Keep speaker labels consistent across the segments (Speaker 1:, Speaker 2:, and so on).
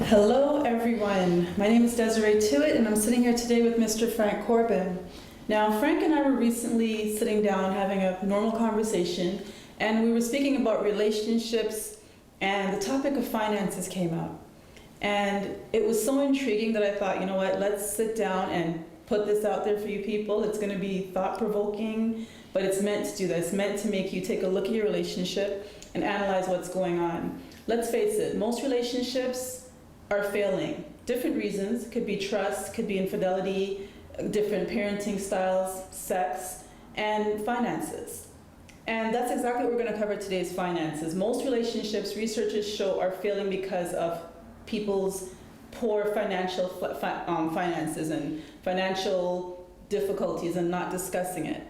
Speaker 1: Hello everyone, my name is Desiree Tuitt and I'm sitting here today with Mr. Frank Corbin. Now Frank and I were recently sitting down having a normal conversation and we were speaking about relationships and the topic of finances came up. And it was so intriguing that I thought, you know what, let's sit down and put this out there for you people. It's going to be thought-provoking, but it's meant to do that. It's meant to make you take a look at your relationship and analyze what's going on. Let's face it, most relationships are failing. Different reasons, could be trust, could be infidelity, different parenting styles, sex, and finances. And that's exactly what we're going to cover today is finances. Most relationships, researchers show, are failing because of people's poor financial finances and financial difficulties and not discussing it.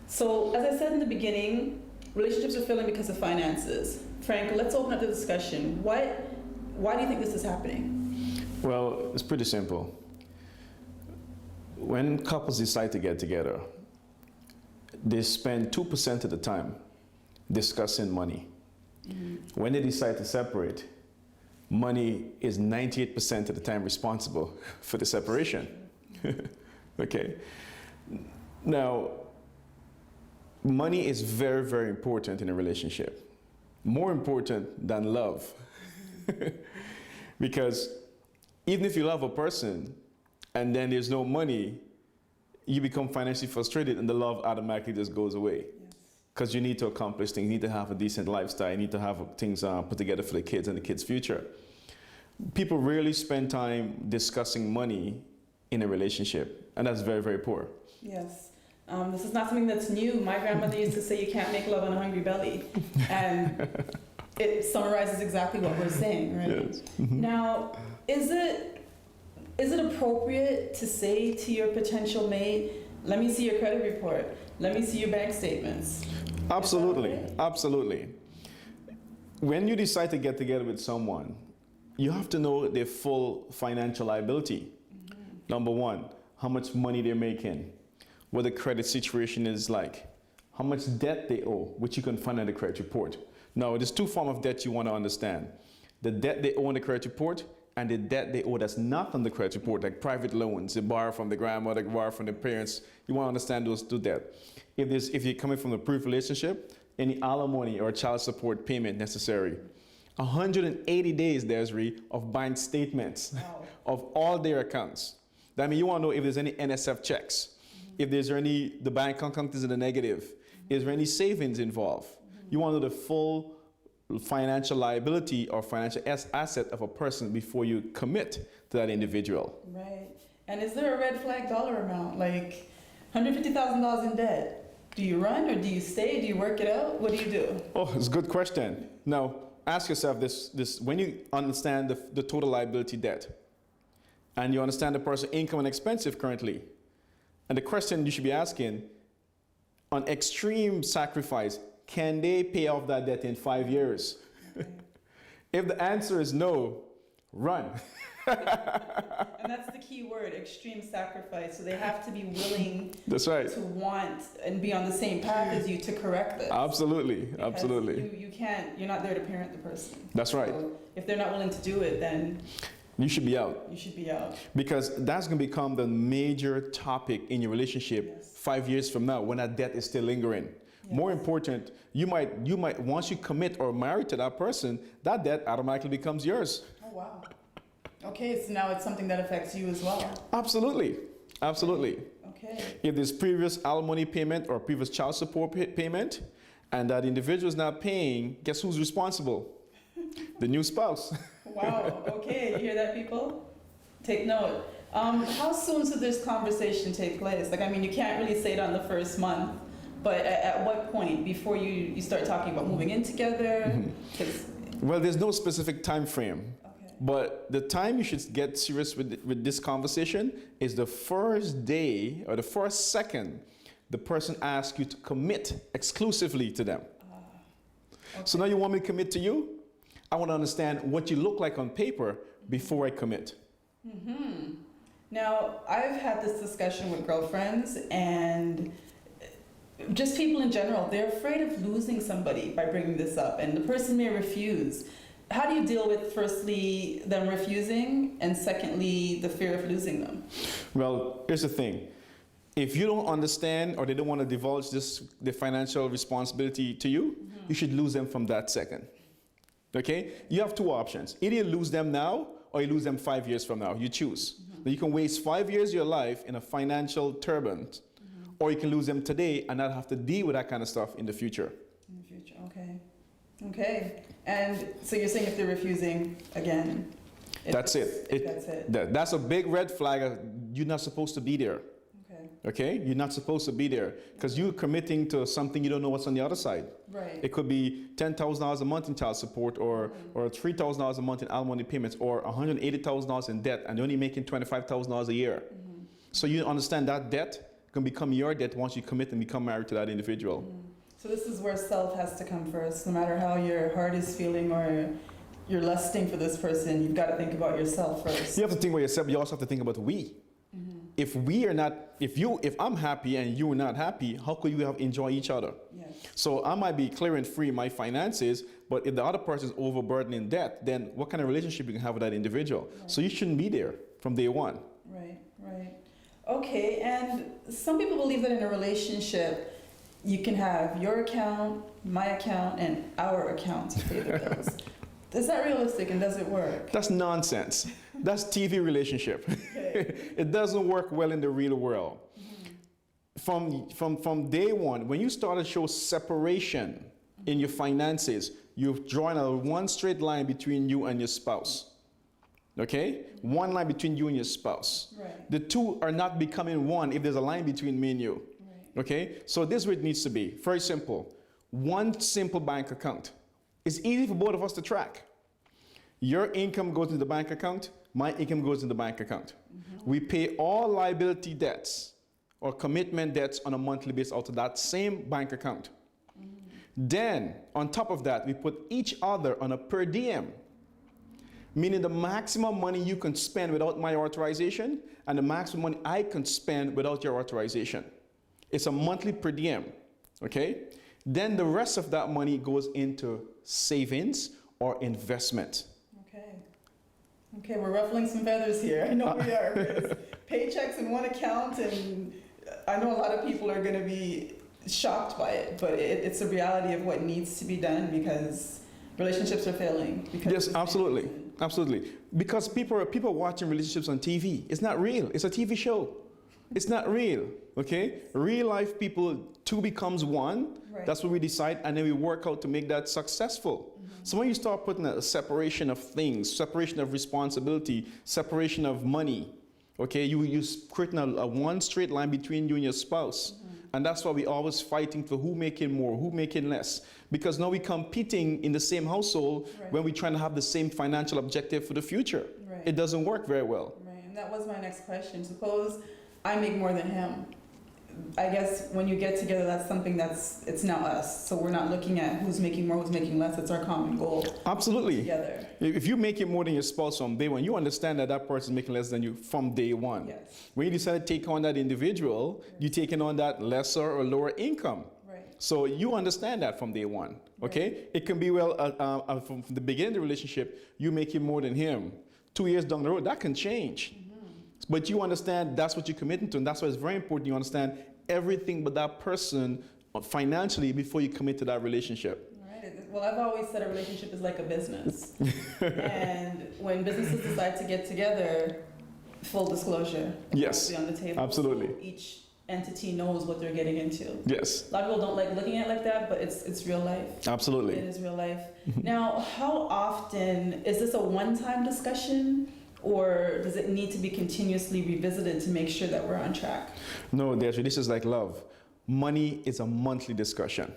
Speaker 1: So as I said in the beginning, relationships are failing because of finances. Frank, let's open up the discussion. Why do you think this is happening?
Speaker 2: Well, it's pretty simple. When couples decide to get together, they spend 2% of the time discussing money. Mm-hmm. When they decide to separate, money is 98% of the time responsible for the separation. Okay. Now, money is very, very important in a relationship. More important than love. Because even if you love a person and then there's no money, you become financially frustrated and the love automatically just goes away. Because you need to accomplish things, you need to have a decent lifestyle, you need to have things put together for the kids and the kids' future. People rarely spend time discussing money in a relationship, and that's very, very poor. Yes.
Speaker 1: This is not something that's new. My grandmother used to say you can't make love on a hungry belly. And it summarizes exactly what we're saying, right?
Speaker 2: Yes. Mm-hmm.
Speaker 1: Now, is it appropriate to say to your potential mate, let me see your credit report, let me see your bank statements?
Speaker 2: Absolutely,
Speaker 1: okay?
Speaker 2: Absolutely. When you decide to get together with someone, you have to know their full financial liability. Mm-hmm. Number one, how much money they're making, what the credit situation is like, how much debt they owe, which you can find on the credit report. Now, there's two forms of debt you want to understand. The debt they owe on the credit report and the debt they owe that's not on the credit report, like private loans, they borrow from the grandmother, they borrow from the parents. You want to understand those two debts. If you're coming from a previous relationship, any alimony or child support payment necessary. 180 days, Desiree, of bank statements of all their accounts. That means you want to know if there's any NSF checks, if there's any, the bank account is in the negative, is there any savings involved? You want to know the full financial liability or financial asset of a person before you commit to that individual.
Speaker 1: Right. And is there a red flag dollar amount, like $150,000 in debt? Do you run or do you stay? Do you work it out? What do you do?
Speaker 2: Oh, it's a good question. Now, ask yourself this when you understand the total liability debt and you understand the person's income and expenses currently, and the question you should be asking, on extreme sacrifice, can they pay off that debt in 5 years? Okay. If the answer is no, run.
Speaker 1: And that's the key word, extreme sacrifice. So they have to be willing
Speaker 2: That's right.
Speaker 1: to want and be on the same path as you to correct this.
Speaker 2: Absolutely,
Speaker 1: because
Speaker 2: absolutely.
Speaker 1: You can't, you're not there to parent the person.
Speaker 2: That's right.
Speaker 1: So if they're not willing to do it, then
Speaker 2: you should be out.
Speaker 1: You should be out.
Speaker 2: Because that's going to become the major topic in your relationship. Yes. 5 years from now when that debt is still lingering. Yes. More important, you might once you commit or marry to that person, that debt automatically becomes yours.
Speaker 1: Oh wow. Okay, so now it's something that affects you as well.
Speaker 2: Absolutely. Absolutely.
Speaker 1: Okay.
Speaker 2: If there's previous alimony payment or previous child support payment and that individual is not paying, guess who's responsible? The new spouse.
Speaker 1: Wow. Okay, you hear that, people? Take note. How soon should this conversation take place? Like, I mean, you can't really say it on the first month, but at what point before you start talking about moving in together?
Speaker 2: Mm-hmm. Well, there's no specific time frame, okay. But the time you should get serious with this conversation is the first day or the first second the person asks you to commit exclusively to them. Okay. So now you want me to commit to you? I want to understand what you look like on paper before I commit.
Speaker 1: Mm-hmm. Now, I've had this discussion with girlfriends and just people in general. They're afraid of losing somebody by bringing this up, and the person may refuse. how do you deal with, firstly, them refusing, and secondly, the fear of losing them?
Speaker 2: Well, here's the thing. If you don't understand or they don't want to divulge the financial responsibility to you, you should lose them from that second. Okay? You have two options. Either you lose them now or you lose them 5 years from now. You choose. You can waste 5 years of your life in a financial turbulence, or you can lose them today and not have to deal with that kind of stuff in the future.
Speaker 1: In the future, okay. Okay. And so you're saying if they're refusing again,
Speaker 2: That's it.
Speaker 1: That's it.
Speaker 2: That's a big red flag. You're not supposed to be there.
Speaker 1: Okay.
Speaker 2: Okay? You're not supposed to be there because you're committing to something you don't know what's on the other side.
Speaker 1: Right.
Speaker 2: It could be $10,000 a month in child support, or $3,000 a month in alimony payments, or $180,000 in debt, and you're only making $25,000 a year. So you understand that debt can become your debt once you commit and become married to that individual.
Speaker 1: So this is where self has to come first. No matter how your heart is feeling or you're lusting for this person, you've got to think about yourself first.
Speaker 2: You have to think about yourself, but you also have to think about we. If we are not, if I'm happy and you're not happy, how could you enjoy each other?
Speaker 1: Yes.
Speaker 2: So I might be clear and free in my finances, but if the other person is overburdened in debt, then what kind of relationship you can have with that individual?
Speaker 1: Right.
Speaker 2: So you shouldn't be there from day one.
Speaker 1: Right, right. Okay, and some people believe that in a relationship, you can have your account, my account, and our account to pay the bills. Is that realistic, and does it work?
Speaker 2: That's nonsense. That's TV relationship.
Speaker 1: Okay.
Speaker 2: It doesn't work well in the real world. From day one, when you start to show separation in your finances, you've drawn a one straight line between you and your spouse. Okay? One line between you and your spouse.
Speaker 1: Right.
Speaker 2: The two are not becoming one if there's a line between me and you.
Speaker 1: Right.
Speaker 2: Okay? So this is what it needs to be. Very simple. One simple bank account. It's easy for both of us to track. Your income goes into the bank account, my income goes in the bank account. We pay all liability debts or commitment debts on a monthly basis out of that same bank account. Then, on top of that, we put each other on a per diem, meaning the maximum money you can spend without my authorization and the maximum money I can spend without your authorization. It's a monthly per diem, okay? Then the rest of that money goes into savings or investment.
Speaker 1: Okay. Okay, we're ruffling some feathers here. I know we are. Because paychecks in one account, and I know a lot of people are going to be shocked by it, but it's a reality of what needs to be done because relationships are failing.
Speaker 2: Yes, absolutely. Absolutely. Because people are watching relationships on TV. It's not real. It's a TV show. It's not real, okay? Real life people, two becomes one.
Speaker 1: Right.
Speaker 2: That's what we decide, and then we work out to make that successful. So when you start putting a separation of things, separation of responsibility, separation of money, okay, you creating a one straight line between you and your spouse. And that's why we always fighting for who making more, who making less. Because now we're competing in the same household when we're trying to have the same financial objective for the future.
Speaker 1: Right.
Speaker 2: It doesn't work very well.
Speaker 1: Right, and that was my next question. Suppose I make more than him. I guess when you get together, that's something it's now us. So we're not looking at who's making more, who's making less. It's our common goal.
Speaker 2: Absolutely.
Speaker 1: Together.
Speaker 2: If you make it more than your spouse from day one, you understand that that person is making less than you from day one.
Speaker 1: Yes.
Speaker 2: When you decide to take on that individual, you're taking on that lesser or lower income.
Speaker 1: Right.
Speaker 2: So you understand that from day one, okay?
Speaker 1: Right.
Speaker 2: It can be, from the beginning of the relationship, you make it more than him. 2 years down the road, that can change. But you understand that's what you're committing to, and that's why it's very important you understand everything but that person financially before you commit to that relationship.
Speaker 1: Right. Well, I've always said a relationship is like a business. And when businesses decide to get together, full disclosure.
Speaker 2: Yes,
Speaker 1: on the table.
Speaker 2: absolutely.
Speaker 1: So each entity knows what they're getting into.
Speaker 2: Yes.
Speaker 1: A lot of people don't like looking at it like that, but it's real life.
Speaker 2: Absolutely.
Speaker 1: It is real life. Now, how often, is this a one-time discussion? Or does it need to be continuously revisited to make sure that we're on track?
Speaker 2: No, this is like love. Money is a monthly discussion,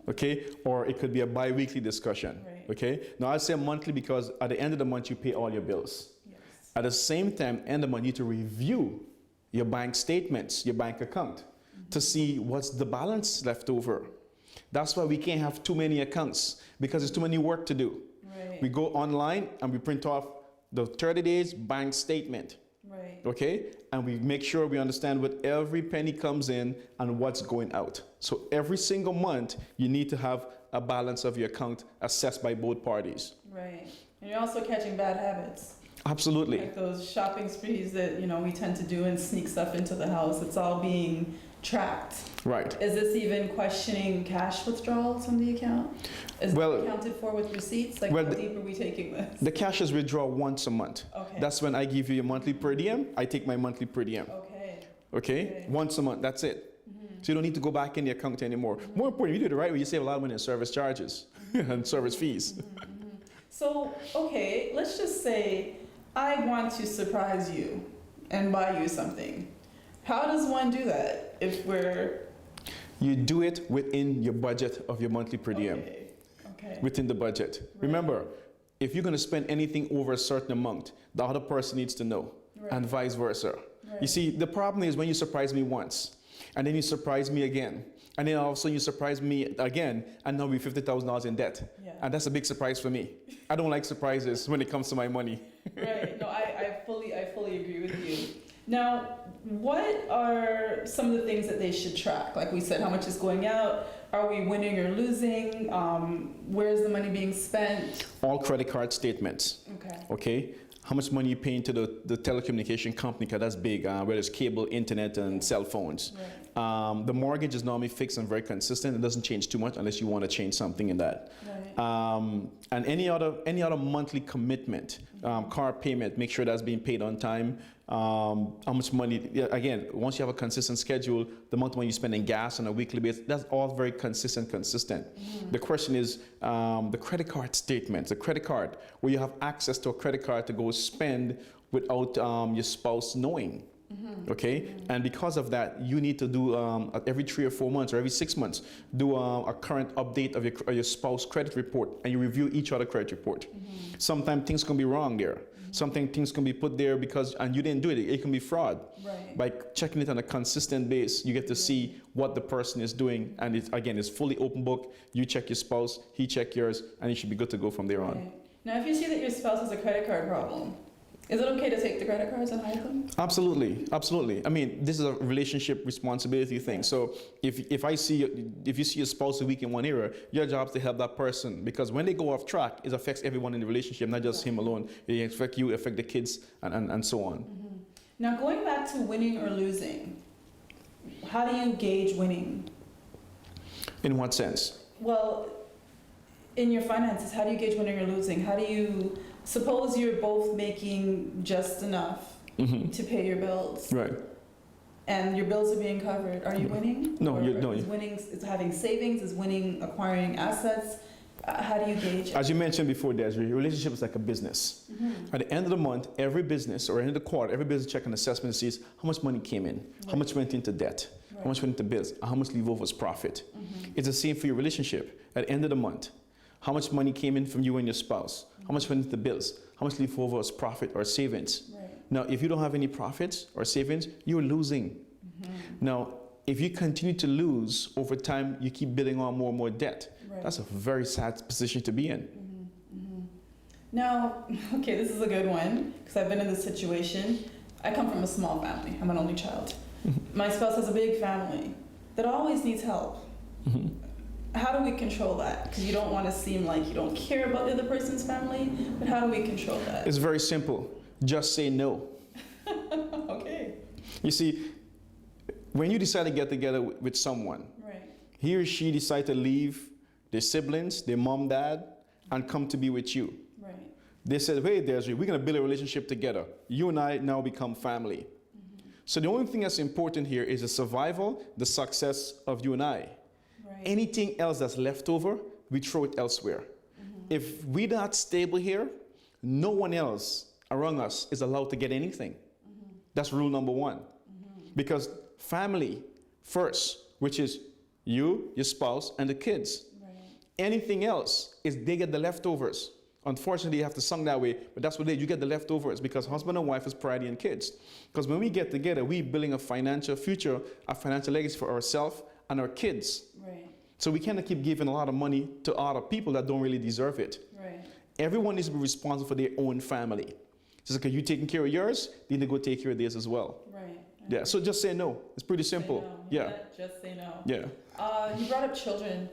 Speaker 2: okay? Or it could be a bi-weekly discussion,
Speaker 1: Right.
Speaker 2: okay? Now, I say monthly because at the end of the month, you pay all your bills.
Speaker 1: Yes.
Speaker 2: At the same time, end of the month, you need to review your bank statements, your bank account, to see what's the balance left over. That's why we can't have too many accounts because there's too many work to do.
Speaker 1: Right.
Speaker 2: We go online and we print off the 30 days bank statement,
Speaker 1: Right.
Speaker 2: okay? And we make sure we understand what every penny comes in and what's going out. So every single month, you need to have a balance of your account assessed by both parties.
Speaker 1: Right. And you're also catching bad habits.
Speaker 2: Absolutely.
Speaker 1: Like those shopping sprees that, we tend to do and sneak stuff into the house. It's all being tracked.
Speaker 2: Right.
Speaker 1: Is this even questioning cash withdrawals from the account? Is it accounted for with receipts? Like, how deep are we taking this?
Speaker 2: The cash is withdrawn once a month.
Speaker 1: Okay.
Speaker 2: That's when I give you your monthly per diem. I take my monthly per diem. Okay? Once a month, that's it. So you don't need to go back in the account anymore. More important, you do it the right way, you save a lot of money in service charges and service fees.
Speaker 1: So, okay, let's just say I want to surprise you and buy you something. How does one do that if we're...
Speaker 2: You do it within your budget of your monthly per diem.
Speaker 1: Okay.
Speaker 2: Within the budget. Right. Remember, if you're going to spend anything over a certain amount, the other person needs to know, and vice versa. Right. You see, the problem is when you surprise me once, and then you surprise me again, and then all of a sudden you surprise me again, and now we're $50,000 in debt. Yeah. And that's a big surprise for me. I don't like surprises when it comes to my money.
Speaker 1: Right. No, I fully agree with you. Now, what are some of the things that they should track? Like we said, how much is going out? Are we winning or losing? Where is the money being spent? All
Speaker 2: credit card statements. Okay. How much money you paying to the telecommunication company, because that's big, whether it's cable, internet, and cell phones. Right. The mortgage is normally fixed and very consistent. It doesn't change too much unless you want to change something in that. Right. And any other monthly commitment, car payment, make sure that's being paid on time. How much money, again, once you have a consistent schedule, the amount of money you spend in gas on a weekly basis, that's all very consistent. The question is the credit card statements, the credit card, where you have access to a credit card to go spend without your spouse knowing. Okay, and because of that, you need to do every 3 or 4 months or every 6 months, do a current update of your spouse credit report, and you review each other credit report. Sometimes things can be wrong there. Sometimes things can be put there and you didn't do it. It can be fraud. Right. By checking it on a consistent base, you get to see what the person is doing, and it's fully open book. You check your spouse, he check yours, and you should be good to go from there on.
Speaker 1: Now, if you see that your spouse has a credit card problem, is it okay to take the credit cards and hide them? Absolutely,
Speaker 2: absolutely. I mean, this is a relationship responsibility thing. So if you see your spouse a weak in one area, your job is to help that person, because when they go off track, it affects everyone in the relationship, not just him alone. It affects you, affect the kids, and so on.
Speaker 1: Now, going back to winning or losing, how do you gauge winning?
Speaker 2: In what sense?
Speaker 1: Well, in your finances, how do you gauge winning or losing? How do you... Suppose you're both making just enough to pay your bills. Right. And your bills are being covered. Are you winning?
Speaker 2: No,
Speaker 1: is winning is having savings? Is winning acquiring assets? How do you gauge it?
Speaker 2: As you mentioned before, Desiree, your relationship is like a business. At the end of the month, every business, or end of the quarter, every business check an assessment sees how much money came in, how much went into debt, how much went into bills, how much leave over as profit. It's the same for your relationship. At the end of the month, how much money came in from you and your spouse? How much went into bills? How much leave over as profit or savings? Right. Now, if you don't have any profits or savings, you're losing. Now, if you continue to lose over time, you keep building on more and more debt. Right. That's a very sad position to be in.
Speaker 1: Now, okay, this is a good one, because I've been in this situation. I come from a small family. I'm an only child. My spouse has a big family that always needs help. How do we control that? Because you don't want to seem like you don't care about the other person's family, but how do we control that?
Speaker 2: It's very simple. Just say no.
Speaker 1: Okay.
Speaker 2: You see, when you decide to get together with someone, he or she decide to leave their siblings, their mom, dad, and come to be with you. Right. They said, hey, Desiree, we're going to build a relationship together. You and I now become family. So the only thing that's important here is the survival, the success of you and I. Anything else that's left over, we throw it elsewhere. If we're not stable here, no one else around us is allowed to get anything. That's rule number one. Because family first, which is you, your spouse, and the kids. Anything else is they get the leftovers. Unfortunately, you have to sung that way, but that's what it is. You get the leftovers, because husband and wife is priority and kids. Because when we get together, we're building a financial future, a financial legacy for ourselves and our kids. Right. So we cannot keep giving a lot of money to other people that don't really deserve it. Right. Everyone needs to be responsible for their own family. Just like you taking care of yours, they need to go take care of theirs as well. Right. Yeah. So just say no. It's pretty simple.
Speaker 1: No.
Speaker 2: Yeah.
Speaker 1: Just say no.
Speaker 2: Yeah.
Speaker 1: You brought up children.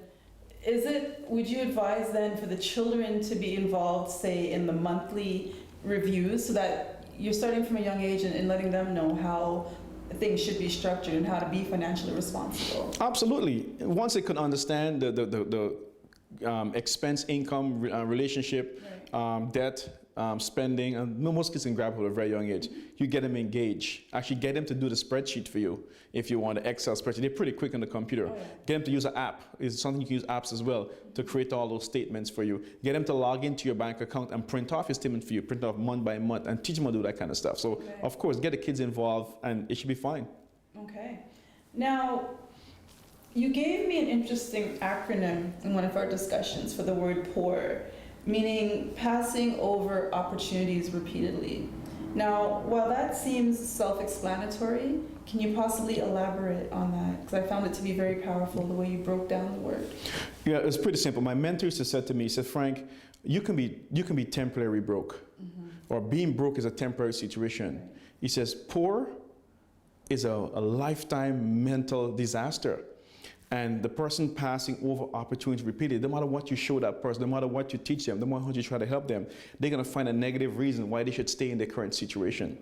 Speaker 1: would you advise then for the children to be involved, say, in the monthly reviews so that you're starting from a young age and letting them know how things should be structured and how to be financially responsible?
Speaker 2: Absolutely. Once they can understand the expense income relationship,
Speaker 1: Right.
Speaker 2: debt, spending, and most kids can grab hold at a very young age. You get them engaged. Actually get them to do the spreadsheet for you if you want an Excel spreadsheet. They're pretty quick on the computer.
Speaker 1: Oh, yeah.
Speaker 2: Get them to use an app. It's something you can use apps as well to create all those statements for you. Get them to log into your bank account and print off your statement for you, print off month by month, and teach them how to do that kind of stuff. So,
Speaker 1: Okay.
Speaker 2: of course, get the kids involved, and it should be fine.
Speaker 1: Okay. Now, you gave me an interesting acronym in one of our discussions for the word poor, meaning passing over opportunities repeatedly. Now, while that seems self-explanatory, can you possibly elaborate on that? Because I found it to be very powerful, the way you broke down the word.
Speaker 2: Yeah, it's pretty simple. My mentor used to say to me, he said, Frank, you can be temporarily broke, or being broke is a temporary situation. He says, poor is a lifetime mental disaster. And the person passing over opportunities repeatedly, no matter what you show that person, no matter what you teach them, no matter how you try to help them, they're going to find a negative reason why they should stay in their current situation.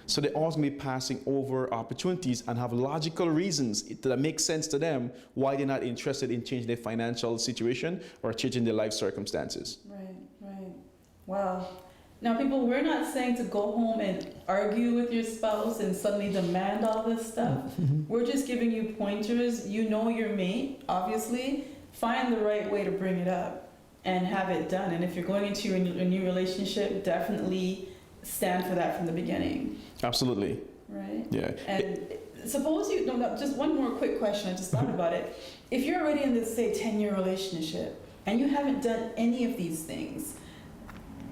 Speaker 2: So they're always going to be passing over opportunities and have logical reasons that make sense to them why they're not interested in changing their financial situation or changing their life circumstances.
Speaker 1: Right, right. Wow. Now, people, we're not saying to go home and argue with your spouse and suddenly demand all this stuff. We're just giving you pointers. You know your mate, obviously. Find the right way to bring it up and have it done. And if you're going into a new relationship, definitely stand for that from the beginning.
Speaker 2: Absolutely.
Speaker 1: Right?
Speaker 2: Yeah.
Speaker 1: And suppose you, no, just one more quick question, I just thought about it. If you're already in this, say, 10-year relationship and you haven't done any of these things,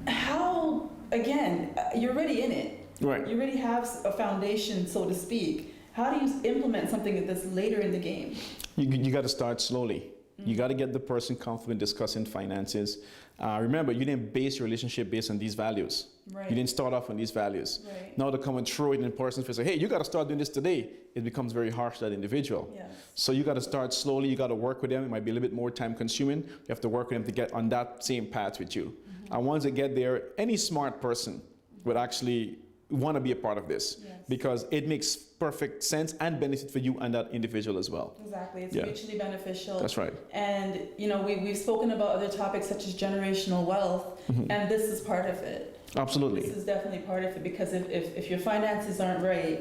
Speaker 1: how, again, you're already in it.
Speaker 2: Right.
Speaker 1: You already have a foundation, so to speak. How do you implement something like this later in the game?
Speaker 2: You got to start slowly. You got to get the person comfortable in discussing finances. Remember, you didn't base your relationship based on these values.
Speaker 1: Right.
Speaker 2: You didn't start off on these values.
Speaker 1: Right.
Speaker 2: Now to come and throw it in the person's face, say, hey, you got to start doing this today, it becomes very harsh to that individual.
Speaker 1: Yes.
Speaker 2: So you got to start slowly. You got to work with them. It might be a little bit more time consuming. You have to work with them to get on that same path with you. And once they get there, any smart person would actually want to be a part of this.
Speaker 1: Yes.
Speaker 2: Because it makes perfect sense and benefit for you and that individual as well.
Speaker 1: Exactly. It's
Speaker 2: Yeah.
Speaker 1: mutually beneficial.
Speaker 2: That's right.
Speaker 1: And, you know, we've spoken about other topics such as generational wealth, and this is part of it.
Speaker 2: Absolutely.
Speaker 1: This is definitely part of it, because if your finances aren't right,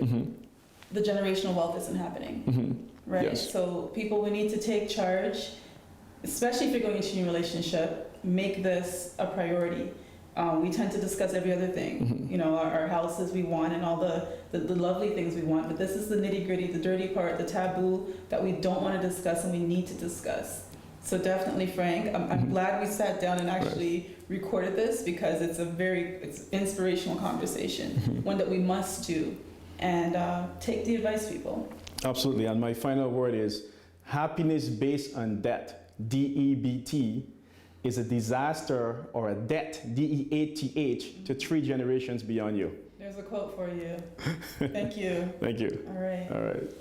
Speaker 1: the generational wealth isn't happening. Right?
Speaker 2: Yes.
Speaker 1: So people, we need to take charge, especially if you're going into a new relationship. Make this a priority. We tend to discuss every other thing, you know, our houses we want and all the lovely things we want, but this is the nitty gritty, the dirty part, the taboo that we don't want to discuss and we need to discuss. So definitely, Frank, I'm glad we sat down and actually recorded this, because it's it's inspirational conversation, one that we must do, and take the advice, people.
Speaker 2: Absolutely. And my final word is happiness based on debt, DEBT, is a disaster or a debt, DEATH, to 3 generations beyond you.
Speaker 1: There's a quote for you. Thank you.
Speaker 2: Thank you.
Speaker 1: All right.
Speaker 2: All right.